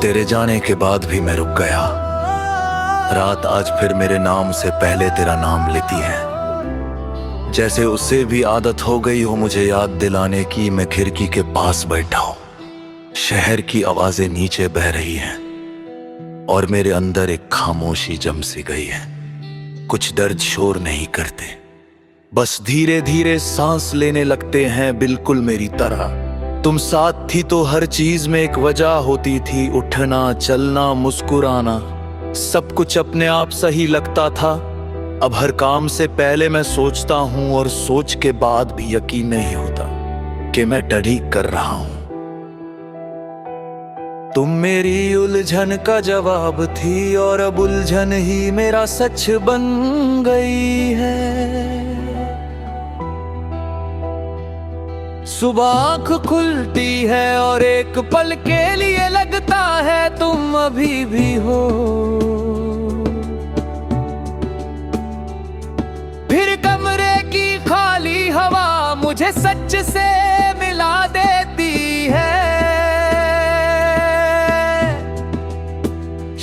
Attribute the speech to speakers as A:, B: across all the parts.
A: तेरे जाने के बाद भी मैं रुक गया। रात आज फिर मेरे नाम से पहले तेरा नाम लेती है। जैसे उससे भी आदत हो गई हो मुझे याद दिलाने की। मैं खिड़की के पास बैठा हूं, शहर की आवाजें नीचे बह रही हैं और मेरे अंदर एक खामोशी जम सी गई है। कुछ दर्द शोर नहीं करते, बस धीरे धीरे सांस लेने लगते हैं, बिल्कुल मेरी तरह। तुम साथ थी तो हर चीज में एक वजह होती थी। उठना, चलना, मुस्कुराना, सब कुछ अपने आप सही लगता था। अब हर काम से पहले मैं सोचता हूं और सोच के बाद भी यकीन नहीं होता कि मैं ठीक कर रहा हूं। तुम मेरी उलझन का जवाब थी और अब उलझन ही मेरा सच बन गई है। सुबह आँख खुलती है और एक पल के लिए लगता है तुम अभी भी हो। फिर कमरे की खाली हवा मुझे सच से मिला देती है।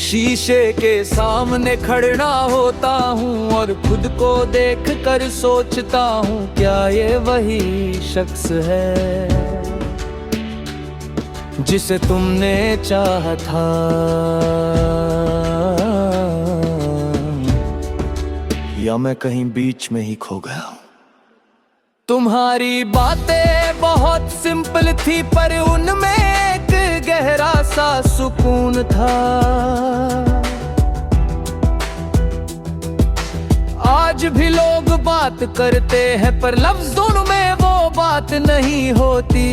A: शीशे के सामने खड़ा होता हूँ और खुद को देख कर सोचता हूँ, क्या ये वही शख्स है जिसे तुमने चाहा था, या मैं कहीं बीच में ही खो गया हूँ। तुम्हारी बातें बहुत सिंपल थी पर उनमें एक गहरा सा सुकून था। आज भी लोग बात करते हैं पर लफ्जों में वो बात नहीं होती।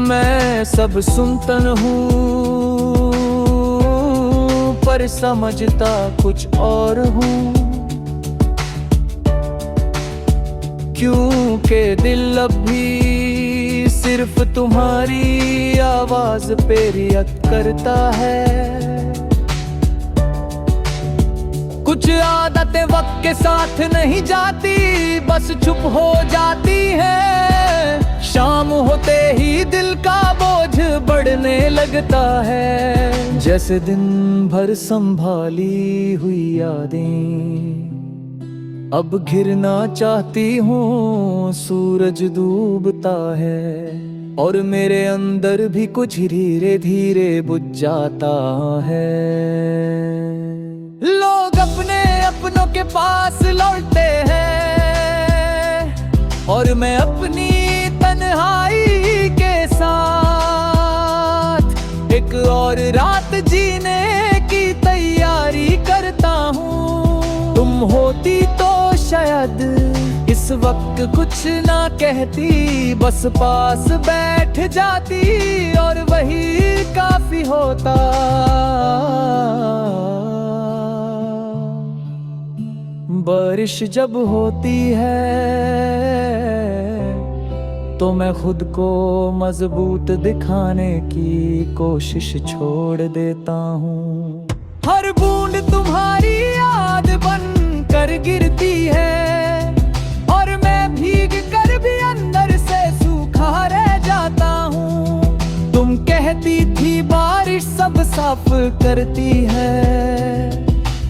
A: मैं सब सुनता हूँ पर समझता कुछ और हूँ, क्योंकि दिल अब भी सिर्फ तुम्हारी आवाज पे रिएक्ट करता है। कुछ आदतें वक्त के साथ नहीं जाती, बस चुप हो जाती है। शाम होते ही दिल का बोझ बढ़ने लगता है, जैसे दिन भर संभाली हुई यादें अब घिरना चाहती हूँ। सूरज डूबता है और मेरे अंदर भी कुछ धीरे धीरे बुझ जाता है। लोग अपने अपनों के पास लौटते हैं और मैं अपनी तन्हाई के साथ एक और रात जीने की तैयारी करता हूँ। तुम होती तो शायद इस वक्त कुछ ना कहती, बस पास बैठ जाती और वही काफी होता। बारिश जब होती है तो मैं खुद को मजबूत दिखाने की कोशिश छोड़ देता हूँ। हर बूंद तुम्हारी याद बन कर गिरती है और मैं भीग कर भी अंदर से सूखा रह जाता हूँ। तुम कहती थी बारिश सब साफ करती है,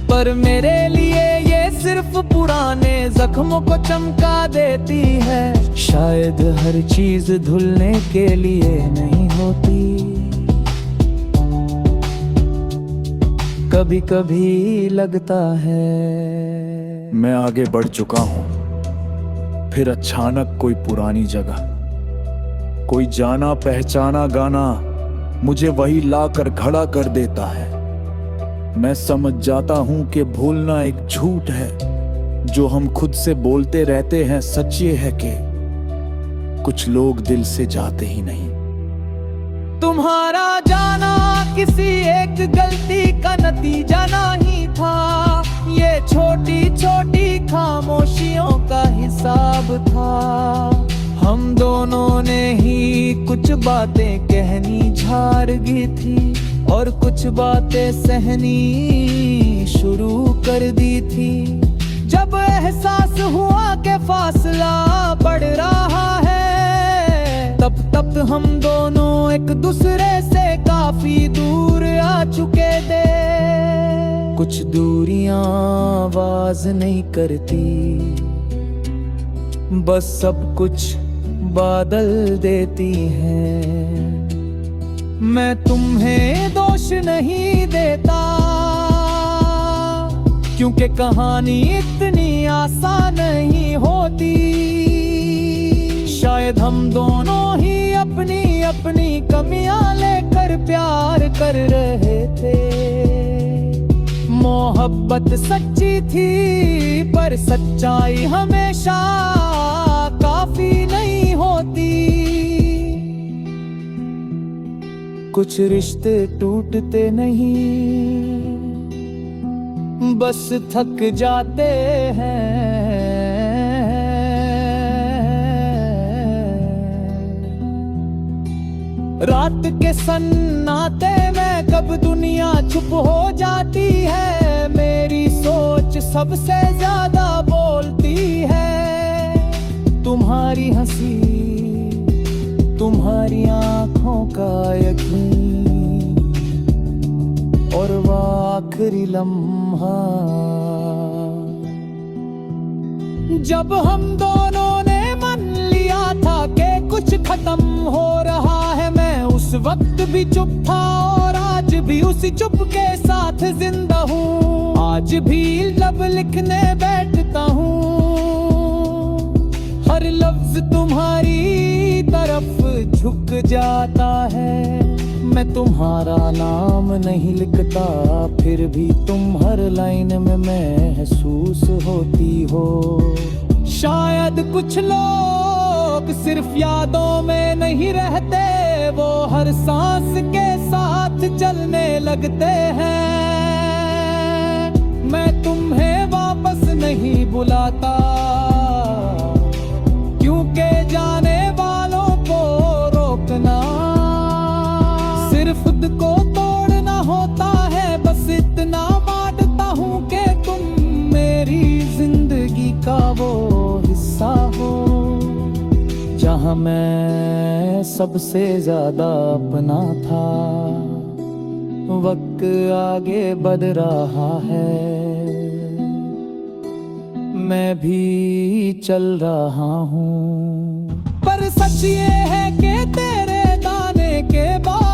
A: पर मेरे लिए ये सिर्फ पुराने जख्मों को चमका देती है। शायद हर चीज धुलने के लिए नहीं होती, कभी कभी लगता है
B: मैं आगे बढ़ चुका हूँ, फिर अचानक कोई पुरानी जगह, कोई जाना पहचाना गाना मुझे वही ला कर खड़ा कर देता है। मैं समझ जाता हूँ कि भूलना एक झूठ है जो हम खुद से बोलते रहते हैं। सच ये है कि कुछ लोग दिल से जाते ही नहीं।
C: तुम्हारा जाना किसी एक गलती का नतीजा नहीं था, ये छोटी छोटी खामोशियों का हिसाब था। हम दोनों ने ही कुछ बातें कहनी झाड़ गी थी और कुछ बातें सहनी शुरू कर दी थी। जब एहसास हुआ कि फासला बढ़ रहा है तब तक हम दोनों एक दूसरे से काफी दूर आ चुके थे। कुछ दूरियां आवाज नहीं करती, बस सब कुछ बादल देती हैं। मैं तुम्हें दोष नहीं देता, क्योंकि कहानी इतनी आसान नहीं होती। शायद हम दोनों ही अपनी अपनी कमियां लेकर प्यार कर रहे थे। मोहब्बत सच्ची थी, पर सच्चाई हमेशा काफी नहीं होती। कुछ रिश्ते टूटते नहीं, बस थक जाते हैं। रात के सन्नाटे में कब दुनिया चुप हो जाती है। मेरी सोच सबसे ज्यादा बोलती है। तुम्हारी हंसी, तुम्हारी आंखों का यकीन, और वो आखिरी लम्हा जब हम दोनों ने मन लिया था कि कुछ खत्म हो रहा है। मैं उस वक्त भी चुप था और आज भी उसी चुप के साथ जिंदा हूँ। आज भी लब लिखने बैठता हूँ, हर लफ्ज तुम्हारी तरफ झुक जाता है। मैं तुम्हारा नाम नहीं लिखता, फिर भी तुम हर लाइन में महसूस होती हो। शायद कुछ लोग सिर्फ यादों में नहीं रहते, वो हर सांस के साथ चलने लगते हैं। मैं तुम्हें वापस नहीं बुलाता, क्योंकि जाने वालों को रोकना सिर्फ खुद को तोड़ना होता है। बस इतना मानता हूँ कि तुम मेरी जिंदगी का वो हिस्सा हो, जहाँ मैं सबसे ज्यादा अपना था। वक्त आगे बढ़ रहा है, मैं भी चल रहा हूँ, पर सच ये है कि तेरे दाने के बाद